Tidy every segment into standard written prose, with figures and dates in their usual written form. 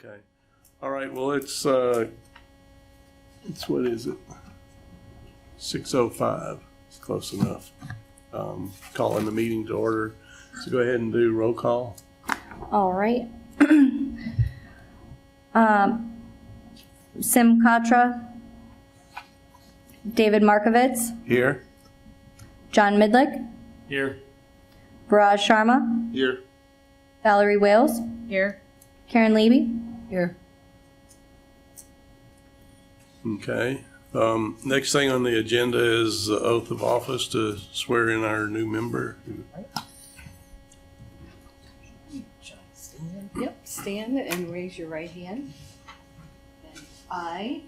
Okay. All right, well, it's what is it? 6:05. It's close enough. Calling the meeting to order. So go ahead and do roll call. All right. Sim Katra, David Markovitz, Here. John Midlick, Here. Baraj Sharma, Here. Valerie Wales, Here. Karen Levy. Here. Okay. Next thing on the agenda is the oath of office to swear in our new member. Yep, stand and raise your right hand. And I,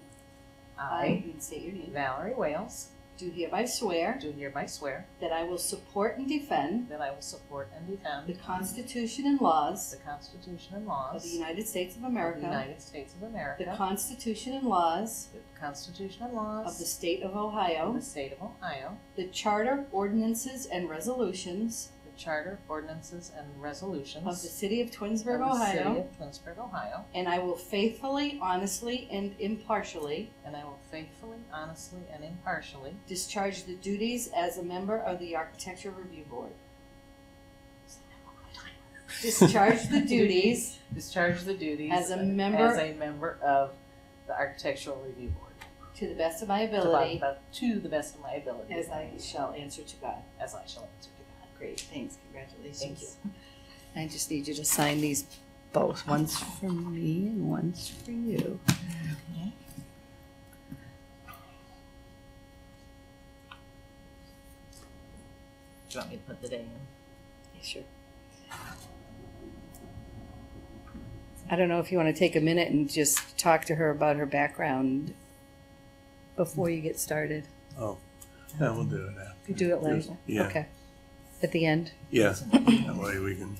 and say your name, Valerie Wales, do hereby swear do hereby swear that I will support and defend that I will support and the defend Constitution and laws the Constitution and of laws the United States of of America, the United States of the America, Constitution and laws the Constitution and of laws the State of of Ohio, the State of Ohio, the Charter, ordinances, and resolutions the Charter, ordinances, and resolutions of the City of Twinsburg, of the City Ohio, of Twinsburg, Ohio, and I will faithfully, honestly, and impartially and I will faithfully, honestly, and impartially discharge the duties as a member of the Architecture Review Board. Discharge the duties discharge the duties as a member of the Architectural Review Board to the best of my to ability, the best of my ability, as I shall answer to God. as I shall answer to God. Great, thanks, congratulations. Thank you. I just need you to sign these both. One's for me and one's for you. Okay. Do you want me to put the day in? Yeah, sure. I don't know if you want to take a minute and just talk to her about her background before you get started. Oh, yeah, we'll do it after. You do it later? Yeah. Okay. At the end? Yeah, that way we can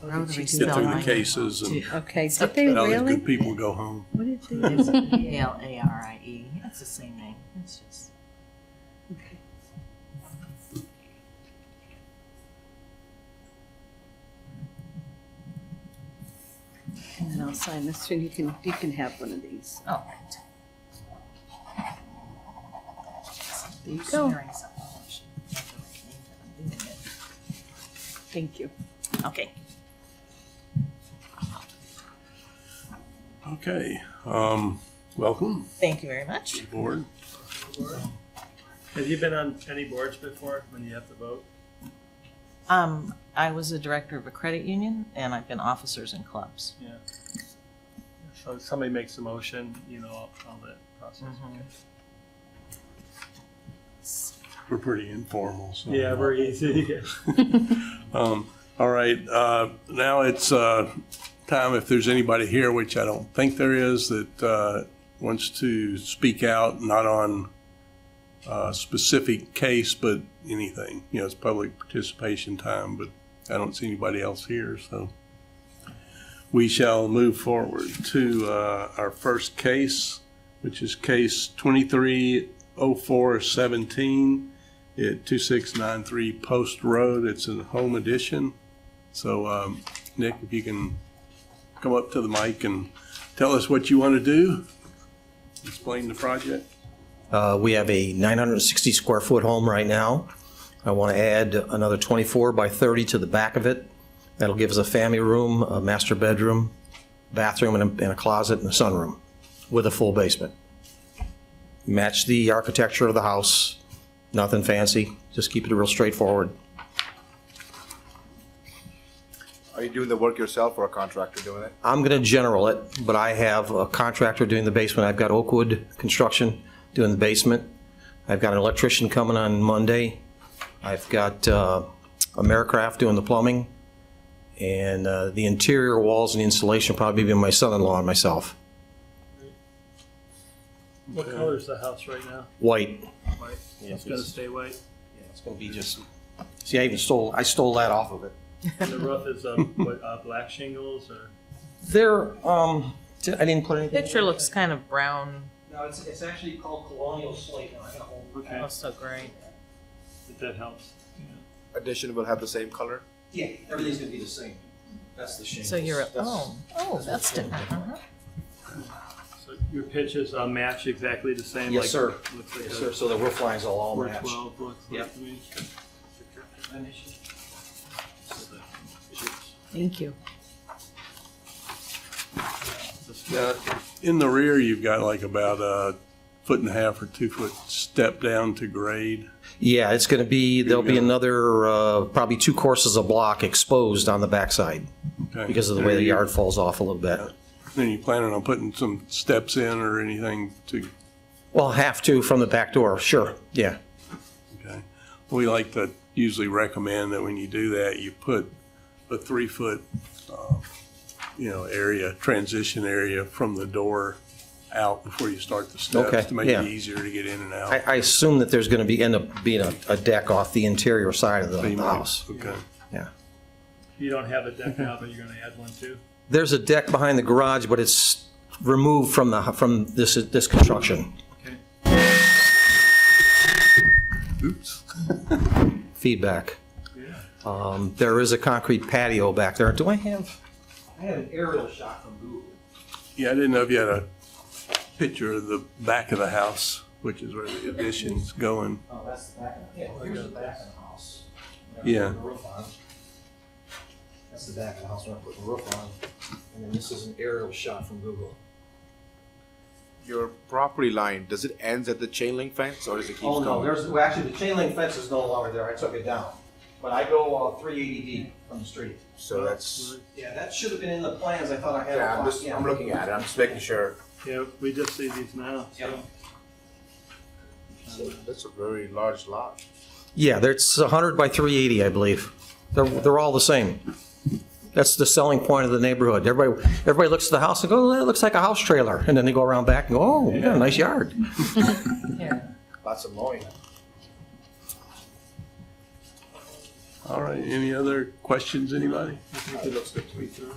How do we get through the cases and Okay, did they let all these really? good people go home. What did they do? P-L-A-R-I-E. It's the same name. It's just. Okay. And then I'll sign this, and you can have one of these. Oh, right. There you go. Sharing something. I should have the right name that I'm doing it. Thank you. Okay. Okay, welcome, Thank you very much. board. Have you been on any boards before when you have to vote? I was a director of a credit union, and I've been officers in clubs. Yeah. So somebody makes a motion, you know, all that process. Mhm. We're pretty informal, so. Yeah, very easy. All right, now it's time, if there's anybody here, which I don't think there is, that wants to speak out, not on a specific case, but anything. You know, it's public participation time, but I don't see anybody else here, so we shall move forward to our first case, which is case 230417 at 2693 Post Road. It's a home addition. So, Nick, if you can come up to the mic and tell us what you want to do, explain the project. We have a 960 square foot home right now. I want to add another 24 by 30 to the back of it. That'll give us a family room, a master bedroom, bathroom, and a closet and a sunroom with a full basement. Match the architecture of the house, nothing fancy, just keep it real straightforward. Are you doing the work yourself or a contractor doing it? I'm going to general it, but I have a contractor doing the basement. I've got Oakwood Construction doing the basement. I've got an electrician coming on Monday. I've got Americraft doing the plumbing. And the interior walls and the insulation will probably be my son-in-law and myself. What color is the house right now? White. White. Yeah, It's gonna stay white. Yeah, it's going to be just, see, I stole that off of it. And the roof is black shingles or? There, I didn't put anything. Picture looks kind of brown. No, it's actually called colonial slate. Now, I gotta hold it. Okay. Oh, so great. If that helps. Addition will have the same color? Yeah, everything's going to be the same. That's the shingles. So you're, That's- oh, that's different. Uh-huh. Your pitches match exactly the same? Yes, like, sir. Looks like Yes, a sir. So the roof lines will all match. 412 looks Yep. like to me. Thank you. Now, in the rear, you've got like about a 1.5 or 2 foot step down to grade. Yeah, it's going to be, there'll be go. another, probably 2 courses of block exposed on the backside Okay. because of the way the yard falls off a little bit. Then you planning on putting some steps in or anything to, Well, have to from the back door, sure, yeah. okay? We like to usually recommend that when you do that, you put a 3 foot, area, transition area from the door out before you start the steps Okay, to make yeah. it easier to get in and out. I assume that there's going to be, end up being a deck off the interior side of So you the might- house. Okay. Yeah. You don't have a deck now, but you're going to add one too? There's a deck behind the garage, but it's removed from this construction. Okay. Oops. Feedback. Yeah. There is a concrete patio back there. Do I have an aerial shot from Google. Yeah, I didn't know if you had a picture of the back of the house, which is where the addition's going. Oh, that's the back of the house. Here's the back of the house. Yeah. Put the roof on. That's the back of the house where I put the roof on. And then this is an aerial shot from Google. Your property line, does it end at the chain link fence or does it keep Oh, no, going? well, actually, the chain link fence is no longer there. I took it down. But I go 380 deep from the street. So that's, Yeah, that should have been in the plans. I thought I had it. yeah, I'm looking at it, I'm just making sure. Yeah, we just see these now. Yep. So that's a very large lot. Yeah, it's 100 by 380, I believe. They're all the same. That's the selling point of the neighborhood. Everybody looks at the house and goes, "Oh, that looks like a house trailer." And then they go around back and go, "Oh, you got a nice yard." Lots of mowing. All right, any other questions, anybody? I think it looks good to me too.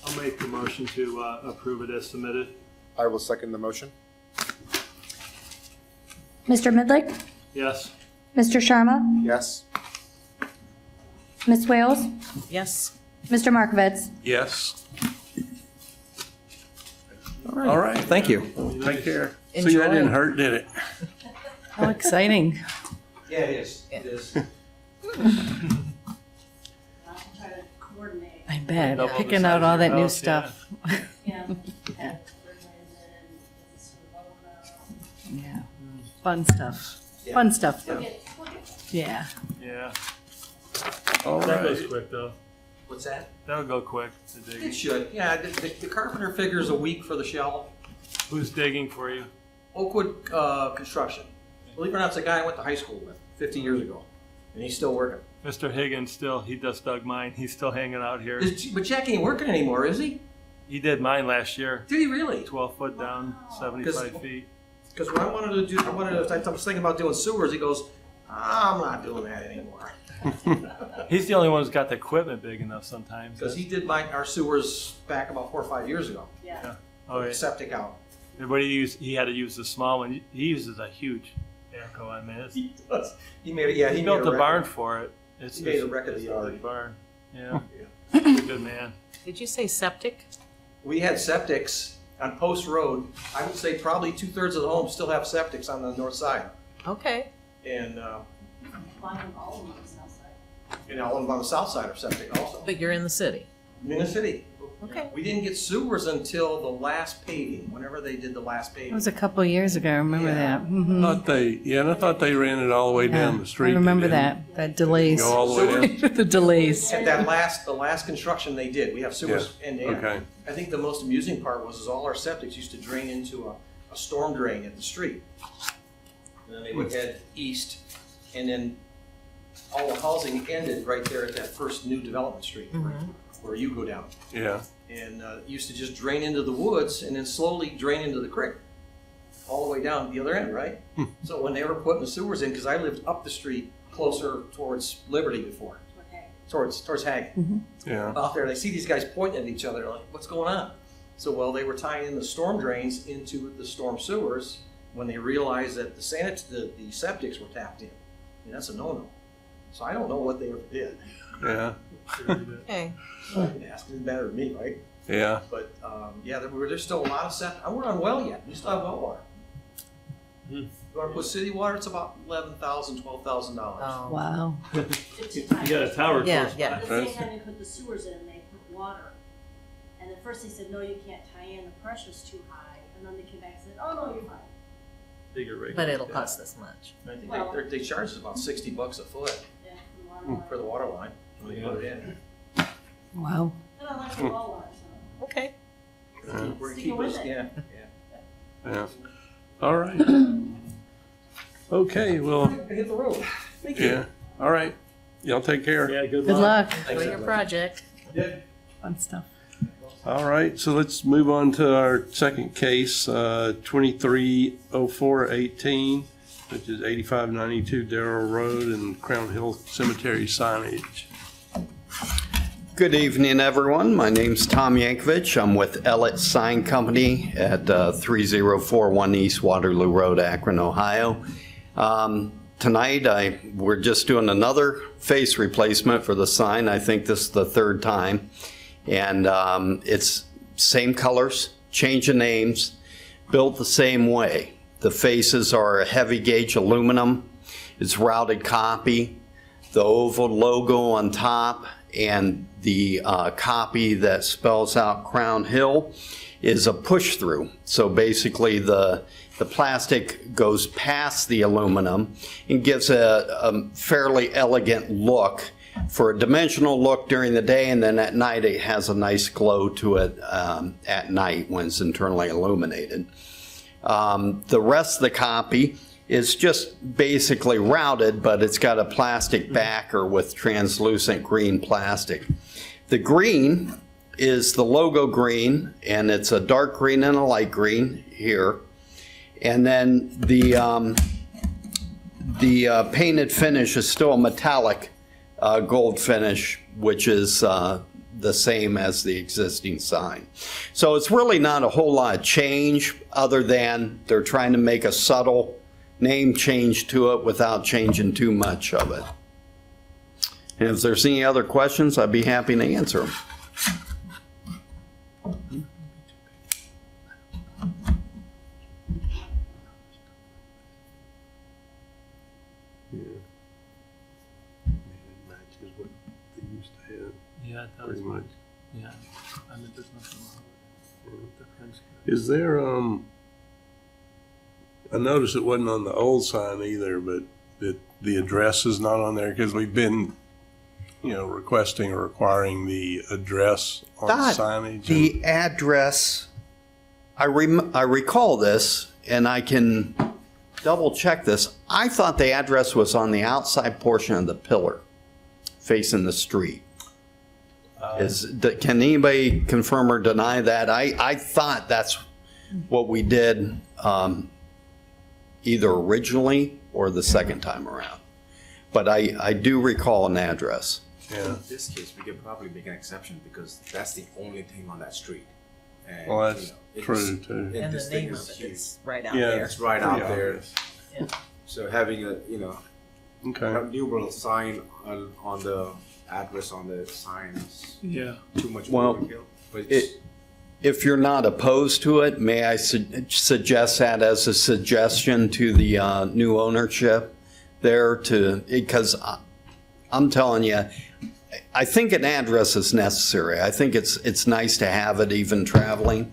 I'll make the motion to approve it as submitted. I will second the motion. Mr. Midlick, Yes. Mr. Sharma, Yes. Ms. Wales, Yes. Mr. Markovitz. Yes. All right. Thank you. Take care. See, that didn't hurt, did it? How exciting. Yeah, it is. It is. I bet. Double the Picking size out of all your that new house, stuff. Yeah. Yeah. Fun stuff. Fun stuff. Yeah. Yeah. All That goes right. quick though. What's that? That'll go quick to It dig. should. Yeah, the carpenter figures a week for the shelf. Who's digging for you? Oakwood Construction. Believe it or not, it's a guy I went to high school with 50 years ago, and he's still working. Mr. Higgins he just dug mine. He's still hanging out here. But Jack ain't working anymore, is he? He did mine last year. Did he really? 12 foot down, 75 feet. Because when I was thinking about doing sewers, he goes, "I'm not doing that anymore." He's the only one who's got the equipment big enough sometimes. Because he did our sewers back about 4 or 5 years ago. Oh, yeah. Septic out. Everybody he had to use the small one. He uses a huge backhoe. I mean, it's, He does. He made it. Yeah, he made built a the record. barn for it. It's He made just- a wreck of the it's yard. big barn. Yeah. He's a good man. Did you say septic? We had septics on Post Road. I would say probably 2/3 of the homes still have septics on the north side. Okay. And, All of them on the south side. all of them on the south side are septic also. But you're in the city. In the city. Okay. We didn't get sewers until the last paving, whenever they did the last It paving. was a couple of years ago. I remember Yeah. that. Mhm. And I thought they ran it all the way down the street. I remember They didn't that. That delays. Go all the way down. The delays. At the last construction they did, we have sewers end to end. Okay. I think the most amusing part was all our septics used to drain into a storm drain at the street. And then they would head east, and then all the housing ended right there at that first new development street, where you go down. Yeah. And it used to just drain into the woods and then slowly drain into the creek, all the way down the other end, right? So when they were putting the sewers in, because I lived up the street closer towards Liberty before, towards Hagen. Yeah. Out there, they see these guys pointing at each other, like, what's going on? So, well, they were tying in the storm drains into the storm sewers when they realized that the septics were tapped in. I mean, that's a no-no. So I don't know what they ever did. Yeah. Okay. I can ask them better than me, right? Yeah. But, yeah, there's still a lot of we're on well yet. We still have well water. You want to put city water, it's about $11,000, $12,000. Oh. Wow. It's You got a tower Yeah, close yeah. At the same time, they put the sewers in, they put water. And at first they said, no, you can't tie in, the pressure's too high. And then they came back and said, oh, no, you're fine. bigger rate. But it'll cost this much. I think Well- they charge us about $60 a foot Yeah, the water. for the water line when they put it in. Wow. And I like the well water, so. Okay. We're gonna Stick keep with us, it. yeah. Yeah. All right. Okay, well, Hit the road. Thank you. yeah. All right. Y'all take care. Yeah, good Good luck. Enjoy your project. Fun stuff. All right, so let's move on to our second case, 230418, which is 8592 Darrell Road and Crown Hill Cemetery signage. Good evening, everyone. My name's Tom Yankovich. I'm with Ellett Sign Company at 3041 East Waterloo Road, Akron, Ohio. Tonight, we're just doing another face replacement for the sign. I think this is the third time. And it's same colors, change of names, built the same way. The faces are a heavy gauge aluminum. It's routed copy. The oval logo on top and the copy that spells out Crown Hill is a push through. So basically the plastic goes past the aluminum and gives a fairly elegant look for a dimensional look during the day, and then at night it has a nice glow to it at night when it's internally illuminated. The rest of the copy is just basically routed, but it's got a plastic backer with translucent green plastic. The green is the logo green, and it's a dark green and a light green here. And then the painted finish is still a metallic gold finish, which is the same as the existing sign. So it's really not a whole lot of change other than they're trying to make a subtle name change to it without changing too much of it. And if there's any other questions, I'd be happy to answer them. It matches what they used to have, Yeah, that was pretty much. Yeah, I mean, there's nothing wrong with the French. Is there, I noticed it wasn't on the old sign either, but that the address is not on there because we've been, requesting or requiring the address on That- signage. The address, I recall this, and I can double check this. I thought the address was on the outside portion of the pillar facing the street. Can anybody confirm or deny that? I thought that's what we did either originally or the second time around. But I do recall an address. Yeah, In this case, we could probably make an exception because that's the only thing on that street. And, well, that's it's- true too. And And this the thing name is of it huge. is right out Yeah. there. It's right out Pretty there. obvious. So having a Okay, numeral sign on the address on the sign is Yeah. too much Well, overkill. But it's- If you're not opposed to it, may I suggest that as a suggestion to the new ownership there because I'm telling you, I think an address is necessary. I think it's nice to have it even traveling.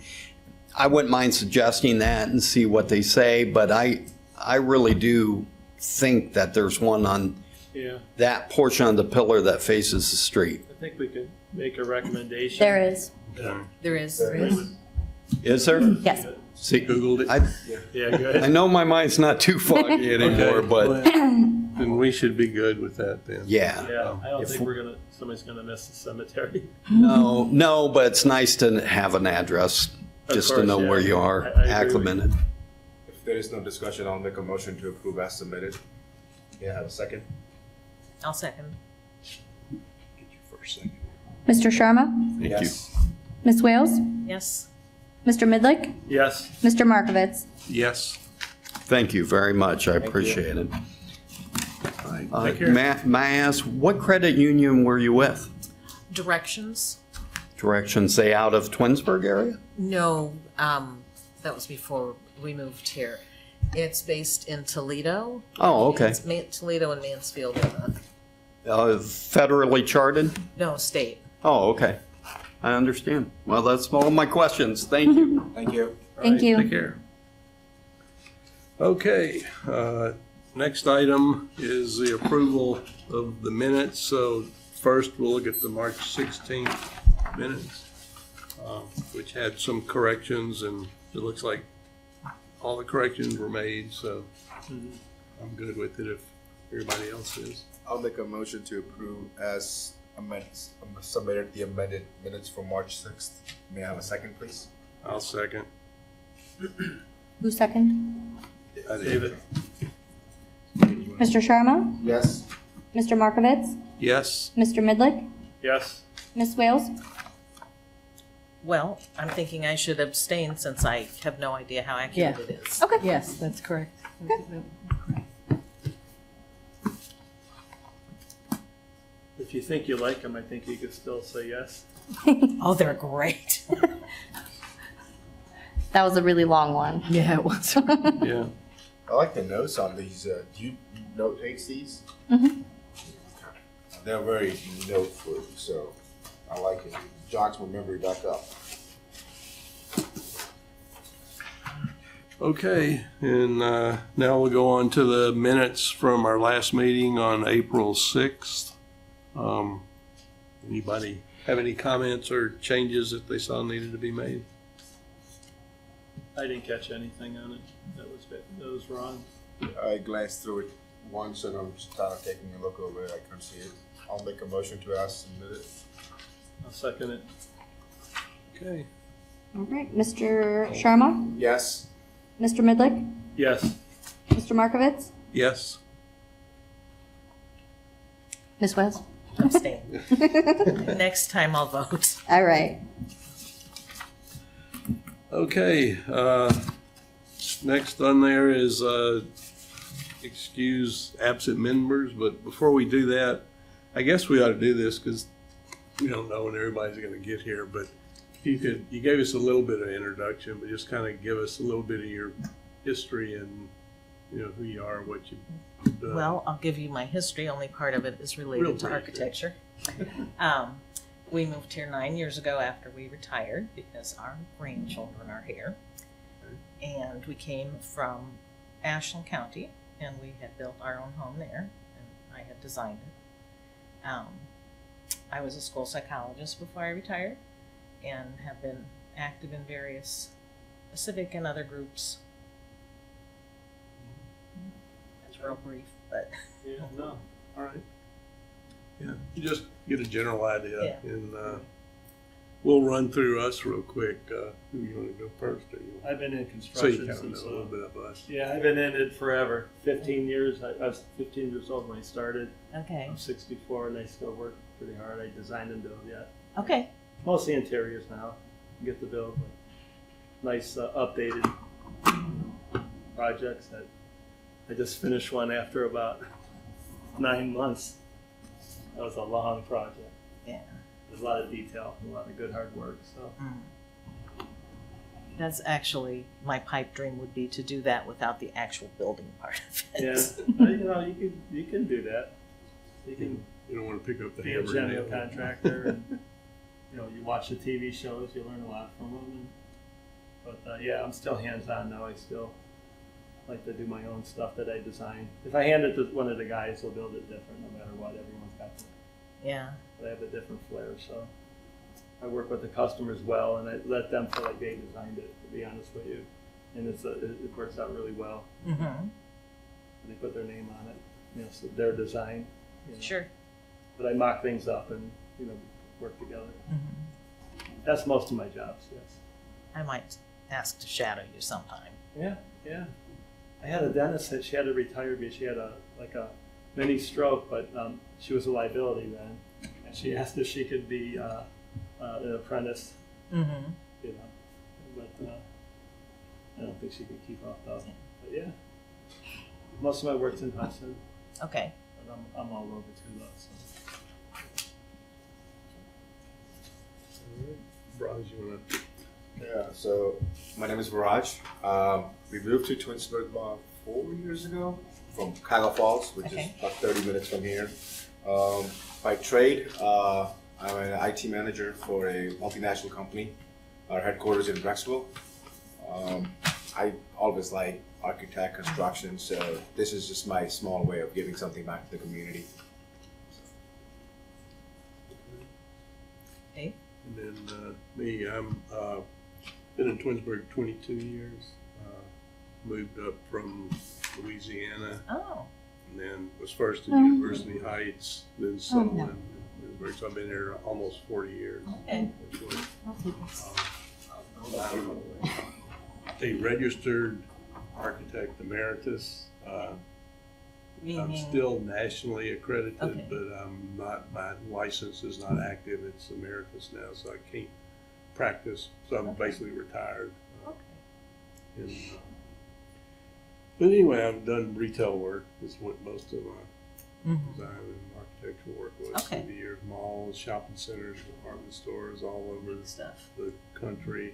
I wouldn't mind suggesting that and see what they say, but I really do think that there's one on Yeah, that portion of the pillar that faces the street. I think we could make a recommendation. There is. There is. Is there? Yes. See, Googled it. Yeah, good. I know my mind's not too foggy anymore, Okay, but well, then we should be good with that then. yeah. Yeah, I don't If- think somebody's gonna miss the cemetery. No, but it's nice to have an address, Of just to course, know yeah. where you are I agree with acclimated. if there is no discussion, I'll make a motion to approve as submitted. Yeah, have a second? I'll second. Get you first, second. Mr. Sharma? Thank you. Yes. Ms. Wales? Yes. Mr. Midlick? Yes, Mr. Markovitz? Yes. Thank you very much. I appreciate it. All right. Uh, Take care. May I ask, what credit union were you with? Directions. Direction, say, out of Twinsburg area? No, that was before we moved here. It's based in Toledo. Oh, okay. It's Toledo and Mansfield in the, Federally charted? no, state. Oh, okay. I understand. Well, that's all my questions. Thank you. Thank you. Thank you. Take care. Okay, next item is the approval of the minutes. So first, we'll look at the March 16th minutes, which had some corrections, and it looks like all the corrections were made, so I'm good with it if everybody else is. I'll make a motion to approve as submitted the amended minutes for March 6th. May I have a second, please? I'll second. Who's second? David. Mr. Sharma? Yes. Mr. Markovitz? Yes, Mr. Midlick? Yes, Ms. Wales? Well, I'm thinking I should abstain since I have no idea how accurate it is. Okay. Yes, that's correct. if you think you like them, I think you could still say yes. Oh, they're great. That was a really long one. Yeah, it was. yeah. I like the notes on these. Do you note take these? Mhm. They're very note-free, so I like it. Jogs my memory back up. Okay, and now we'll go on to the minutes from our last meeting on April 6th. Anybody have any comments or changes that they saw needed to be made? I didn't catch anything on it that was wrong. I glanced through it once and I'm just kind of taking a look over it. I couldn't see it. I'll make a motion to ask submitted. I'll second it. Okay, All right, Mr. Sharma? Yes. Mr. Midlick? Yes, Mr. Markovitz? yes, Ms. Wales? Abstain. Next time I'll vote. All right. okay. Next on there is excuse absent members, but before we do that, I guess we ought to do this because we don't know when everybody's going to get here, but if you gave us a little bit of introduction, but just kind of give us a little bit of your history and, who you are, what you've done. Well, I'll give you my history. Only part of it is Real related to brief, architecture. We moved here 9 years ago after we retired because our grandchildren are here. And we came from Ashland County, and we had built our own home there, and I had designed it. I was a school psychologist before I retired and have been active in various civic and other groups. That's real brief, but yeah, no, all right. Yeah, you just get a general idea, Yeah. and we'll run through us real quick. Who you want to go first? Or you I've been in so you construction kind of know since, a little bit of us. yeah, I've been in it forever, 15 years. I was 15 years old when I started. okay. I'm 64 and I still work pretty hard. I design and build yet. Okay. Mostly interiors now. Get to build nice updated projects. That I just finished one after about 9 months. That was a long project. Yeah. There's a lot of detail, a lot of good hard work. So That's actually my pipe dream would be to do that without the actual building part of yeah, it. you can do that. You can You don't want to pick up the be a hammer. general and nail. contractor, and you watch the TV shows, you learn a lot from them. But yeah, I'm still hands-on now. I still like to do my own stuff that I design. If I hand it to one of the guys, they'll build it different, no matter what. Everyone's got Yeah. they have a different flair. So I work with the customers well, and I let them feel like they designed it. To be honest with you, and it works out really well. Mm-hmm. They put their name on it, so their design. Sure. But I mock things up and work together. Mm-hmm. That's most of my jobs. Yes. I might ask to shadow you sometime. Yeah, yeah. I had a dentist that she had to retire because she had a mini stroke, but she was a liability then, and she asked if she could be an apprentice. Mm-hmm. But I don't think she could keep up though. But yeah, most of my work's in Hudson, Okay. but I'm all over too though. So. Raj, you wanna? Yeah, so my name is Viraj. We moved to Twinsburg about 4 years ago from Cuyahoga Falls, which Okay. is about 30 minutes from here. By trade, I'm an IT manager for a multinational company. Our headquarters in Brecksville. I always like architect, construction, so this is just my small way of giving something back to the community. Dave? And then me, I'm been in Twinsburg 22 years. Moved up from Louisiana, Oh, and then was first in University Heights, then Sutherland. So I've been here almost 40 years. okay. I'm a registered architect emeritus. I'm Meaning, still nationally accredited, Okay. but I'm not, my license is not active. It's emeritus now, so I can't practice. So I'm basically retired. okay. And, but anyway, I've done retail work. Is what most of my Mhm. design and architectural work was Okay. through the years. Malls, shopping centers, department stores all over Good stuff. the country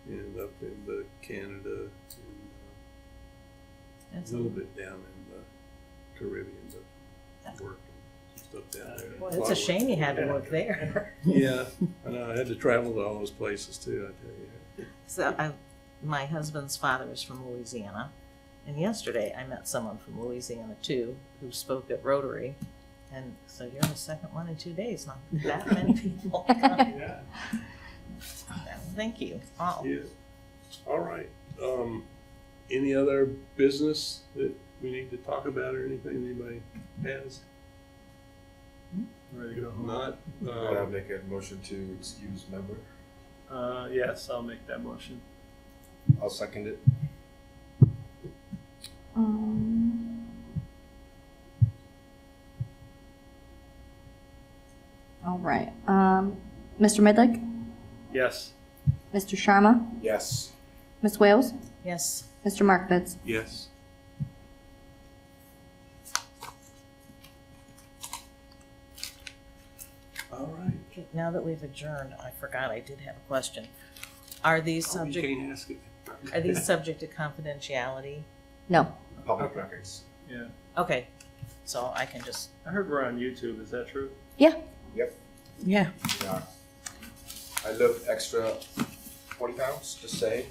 and up in the Canada and That's a little bit down in the Caribbean, but work and stuff down there. Well, it's a shame you had to work there. Yeah, I know. I had to travel to all those places too, I tell you. So my husband's father is from Louisiana, and yesterday I met someone from Louisiana too who spoke at Rotary, and so you're the second one in 2 days. Not that many people. Yeah. Thank you. All. Yeah. All right. Any other business that we need to talk about or anything anybody has? Ready to go home? Not. I'll make a motion to excuse member. Yes, I'll make that motion. I'll second it. All right. Mr. Midlick, Yes. Mr. Sharma, Yes. Ms. Wales, Yes. Mr. Markovitz. Yes. All right. Okay, now that we've adjourned, I forgot I did have a question. Are these Oh, you subject? can't ask it. Are these subject to confidentiality? No. Public records. Yeah. Okay, so I can just. I heard we're on YouTube. Is that true? Yeah. Yep. Yeah. Yeah. I lift extra 20 pounds, just say.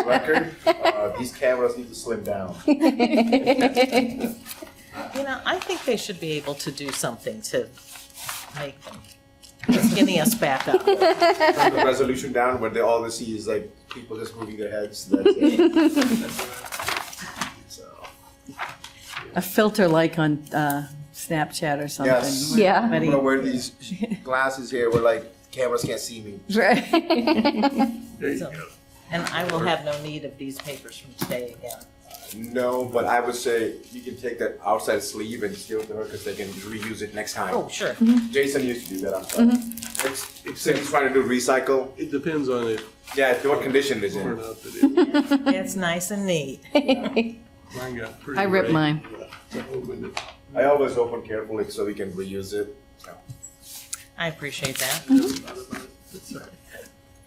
Record. These cameras need to slim down. You know, I think they should be able to do something to make them skinny us back up. Turn the resolution down where they all they see is like people just moving their heads. That's it. So, A filter like on Snapchat or something. Yes. Yeah. I'm gonna wear these glasses here where like cameras can't see me. Right. There you So- go. And I will have no need of these papers from today again. No, but I would say you can take that outside sleeve and steal it to her because they can reuse it next time. Oh, sure. Jason used to do that. I'm sorry. It's he's trying to do recycle. It depends on it Yeah, what condition it is or in. not that it. It's nice and neat. Mine got pretty. I ripped red. mine. I opened it. I always open carefully so we can reuse it. So, I appreciate that. It's all right.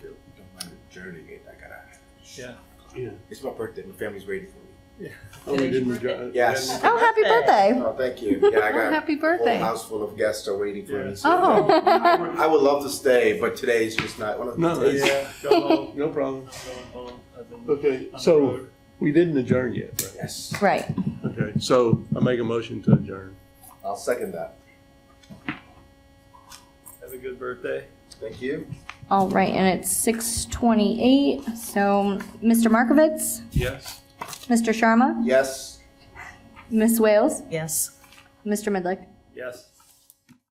don't mind adjourning it. I gotta. Yeah. Yeah. It's my birthday. My family's waiting for me. Oh, we didn't adjourn. Yes. Oh, happy birthday. Oh, thank you. Yeah, I got Happy a whole birthday. house full of guests are waiting for me. So Oh. I would love to stay, but today is just not one of the No, days. Yeah. Go home. No problem. Going home. I've been Okay, on the so road. we didn't adjourn yet, right? Yes. Right. Okay, so I make a motion to adjourn. I'll second that. Have a good birthday. Thank you. All right, and it's 6:28. So, Mr. Markovitz, Yes. Mr. Sharma, Yes. Ms. Wales, Yes. Mr. Midlick. Yes.